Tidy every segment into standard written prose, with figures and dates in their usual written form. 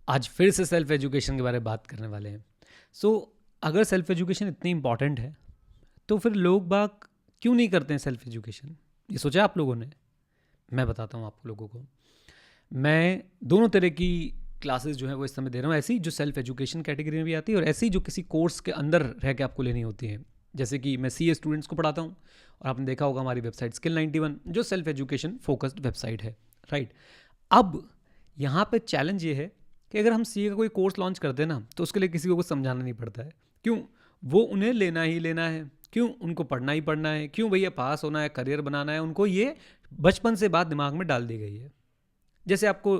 आज फिर से सेल्फ एजुकेशन के बारे में बात करने वाले हैं। सो अगर सेल्फ एजुकेशन इतनी इंपॉर्टेंट है तो फिर लोग बाग क्यों नहीं करते हैं सेल्फ एजुकेशन? ये सोचा आप लोगों ने? मैं बताता हूँ आप लोगों को। मैं दोनों तरह की क्लासेस जो है वो इस समय दे रहा हूँ, ऐसी जो सेल्फ एजुकेशन कैटेगरी में भी आती है और ऐसी जो किसी कोर्स के अंदर रह के आपको लेनी होती है। जैसे कि मैं सीए स्टूडेंट्स को पढ़ाता हूँ और आपने देखा होगा हमारी वेबसाइट स्किल 91 जो सेल्फ एजुकेशन फोकस्ड वेबसाइट है, राइट। अब यहाँ पे चैलेंज ये है कि अगर हम सीए का कोई कोर्स लॉन्च करते हैं ना तो उसके लिए किसी को कुछ समझाना नहीं पड़ता है। क्यों? वो उन्हें लेना ही लेना है। क्यों? उनको पढ़ना ही पढ़ना है। क्यों भैया? पास होना है, करियर बनाना है, उनको ये बचपन से बात दिमाग में डाल दी गई है। जैसे आपको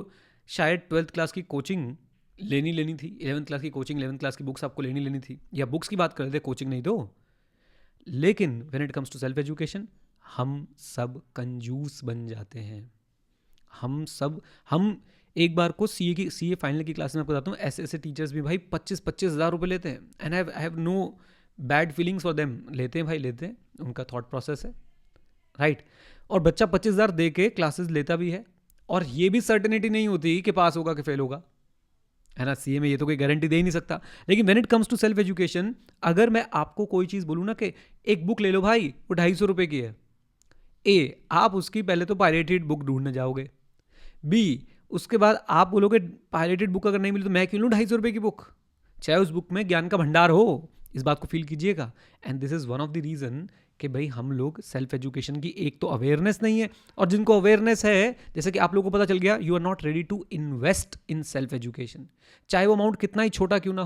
शायद 12th क्लास की कोचिंग लेनी थी, 11th क्लास की कोचिंग, 11th क्लास की बुक्स आपको लेनी थी, या बुक्स की बात कर रहे थे, कोचिंग नहीं तो। लेकिन when it comes to self education हम सब कंजूस बन जाते हैं। हम एक बार को सीए फाइनल की क्लास में आपको बताता हूँ, ऐसे टीचर्स भी भाई 25-25 हज़ार रुपये लेते हैं। And I have no bad feelings for them. लेते हैं भाई, लेते हैं, उनका थॉट प्रोसेस है, राइट। और बच्चा 25,000 दे के क्लासेस लेता भी है और ये भी सर्टेनिटी नहीं होती कि पास होगा कि फेल होगा, है ना। सीए में ये तो कोई गारंटी दे ही नहीं सकता। लेकिन when it comes to self education, अगर मैं आपको कोई चीज़ बोलूँ ना कि एक बुक ले लो भाई, वो 250 रुपये की है, आप उसकी पहले तो पायरेटेड बुक ढूंढने जाओगे। उसके बाद आप बोलोगे पायरेटेड बुक अगर नहीं मिली तो मैं क्यों लूँ 250 रुपये की बुक, चाहे उस बुक में ज्ञान का भंडार हो। इस बात को फील कीजिएगा। And this is one of the reason कि भाई हम लोग सेल्फ एजुकेशन की एक तो अवेयरनेस नहीं है, और जिनको अवेयरनेस है, जैसे कि आप लोगों को पता चल गया, you are not ready to invest in self education. चाहे वो अमाउंट कितना ही छोटा क्यों ना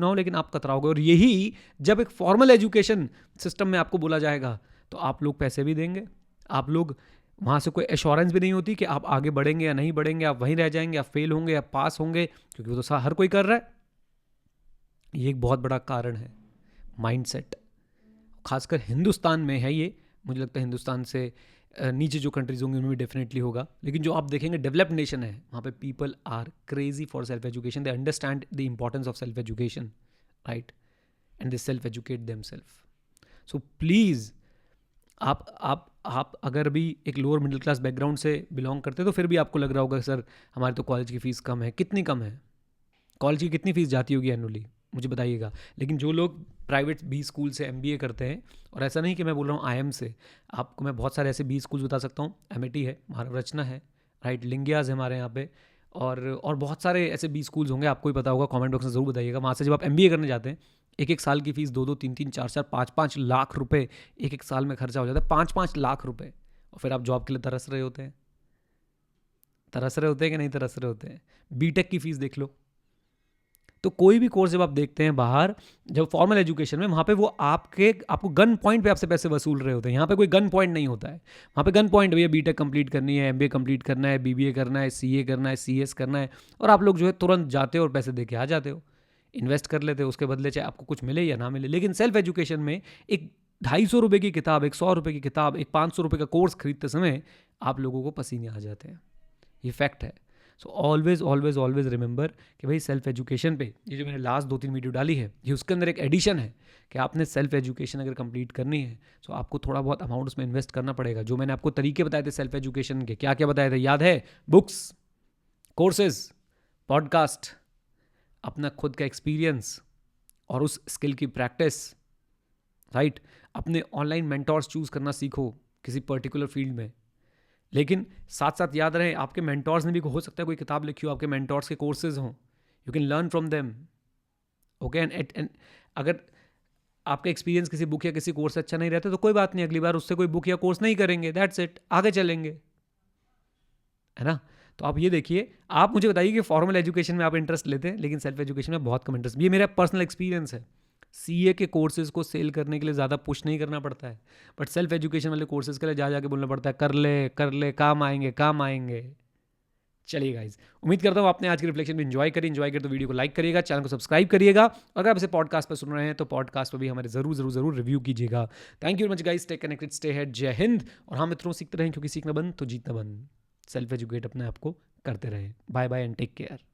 हो, लेकिन आप कतराओगे। और यही जब एक फॉर्मल एजुकेशन सिस्टम में आपको बोला जाएगा तो आप लोग पैसे भी देंगे। आप लोग वहाँ से कोई एश्योरेंस भी नहीं होती कि आप आगे बढ़ेंगे या नहीं बढ़ेंगे, आप वहीं रह जाएंगे, आप फेल होंगे या पास होंगे, क्योंकि वो तो हर कोई कर रहा है। ये एक बहुत बड़ा कारण है, माइंडसेट। खासकर हिंदुस्तान में है ये। मुझे लगता है हिंदुस्तान से नीचे जो कंट्रीज होंगी उनमें भी डेफिनेटली होगा, लेकिन जो आप देखेंगे डेवलप्ड नेशन है, वहाँ पे people are crazy for self education. They understand the importance of self education, right, and they self educate them self. So please, आप अगर भी एक लोअर मिडिल क्लास बैकग्राउंड से बिलोंग करते तो फिर भी आपको लग रहा होगा सर हमारे तो कॉलेज की फ़ीस कम है। कितनी कम है? कॉलेज की कितनी फ़ीस जाती होगी एनुअली, मुझे बताइएगा। लेकिन जो लोग प्राइवेट बी स्कूल से एमबीए करते हैं, और ऐसा नहीं कि मैं बोल रहा हूँ आईएम से, आपको मैं बहुत सारे ऐसे बी स्कूल्स बता सकता हूँ। एमआईटी है, मानव रचना है, राइट, लिंगियाज है हमारे यहाँ पे, और बहुत सारे ऐसे बी स्कूल्स होंगे, आपको ही पता होगा, कमेंट बॉक्स में ज़रूर बताइएगा। वहाँ से जब आप एमबीए करने जाते हैं, एक साल की फ़ीस 2-2, 3-3, 4-4, 5-5 लाख रुपए एक साल में खर्चा हो जाता है। 5-5 लाख रुपए। और फिर आप जॉब के लिए तरस रहे होते हैं कि नहीं तरस रहे होते हैं। बीटेक की फ़ीस देख लो। तो कोई भी कोर्स जब आप देखते हैं बाहर, जब फॉर्मल एजुकेशन में, वहाँ पे वो आपको गन पॉइंट पे आपसे पैसे वसूल रहे होते हैं। यहाँ पे कोई गन पॉइंट नहीं होता है। वहाँ पे गन पॉइंट भैया बीटेक कंप्लीट करनी है, एमबीए कंप्लीट करना है, बीबीए करना है, सीए करना है, सीएस करना है, और आप लोग जो है तुरंत जाते हो और पैसे दे के आ जाते हो, इन्वेस्ट कर लेते हो, उसके बदले चाहे आपको कुछ मिले या ना मिले। लेकिन सेल्फ एजुकेशन में एक 250 रुपये की किताब, एक 100 रुपये की किताब, एक 500 रुपये का कोर्स खरीदते समय आप लोगों को पसीने आ जाते हैं। ये फैक्ट है। So always always always remember कि भाई सेल्फ एजुकेशन पे, ये जो मैंने लास्ट 2-3 वीडियो डाली है, ये उसके अंदर एक एडिशन है कि आपने सेल्फ एजुकेशन अगर कंप्लीट करनी है तो आपको थोड़ा बहुत अमाउंट उसमें इन्वेस्ट करना पड़ेगा। जो मैंने आपको तरीके बताए थे सेल्फ एजुकेशन के, क्या क्या बताए थे याद है? बुक्स, कोर्सेज, पॉडकास्ट, अपना खुद का एक्सपीरियंस और उस स्किल की प्रैक्टिस, राइट। अपने ऑनलाइन मेंटोर्स चूज़ करना सीखो किसी पर्टिकुलर फील्ड में। लेकिन साथ साथ याद रहे, आपके मेंटोर्स ने भी, हो सकता है कोई किताब लिखी हो, आपके मेंटोर्स के कोर्सेज हों, you can learn from them, okay. And अगर आपका एक्सपीरियंस किसी बुक या किसी कोर्स से अच्छा नहीं रहता तो कोई बात नहीं, अगली बार उससे कोई बुक या कोर्स नहीं करेंगे, दैट्स इट, आगे चलेंगे, है ना। तो आप ये देखिए, आप मुझे बताइए कि फॉर्मल एजुकेशन में आप इंटरेस्ट लेते हैं लेकिन सेल्फ एजुकेशन में बहुत कम इंटरेस्ट। ये मेरा पर्सनल एक्सपीरियंस है। सीए के कोर्सेज को सेल करने के लिए ज़्यादा पुश नहीं करना पड़ता है, बट सेल्फ एजुकेशन वाले कोर्सेज के लिए जा जाके बोलना पड़ता है, कर ले, काम आएंगे। चलिए गाइज, उम्मीद करता हूँ आपने आज की रिफ्लेक्शन में एंजॉय करी तो वीडियो को लाइक करिएगा, चैनल को सब्सक्राइब करिएगा, और अगर आप इसे पॉडकास्ट पर सुन रहे हैं तो पॉडकास्ट पर भी हमारे जरूर रिव्यू कीजिएगा। Thank you very much guys, stay connected, stay head, जय हिंद। और हाँ मित्रों, सीखते रहें, क्योंकि सीखना बंद तो जीतना बंद। सेल्फ एजुकेट अपने आप को करते रहें। Bye bye and take care.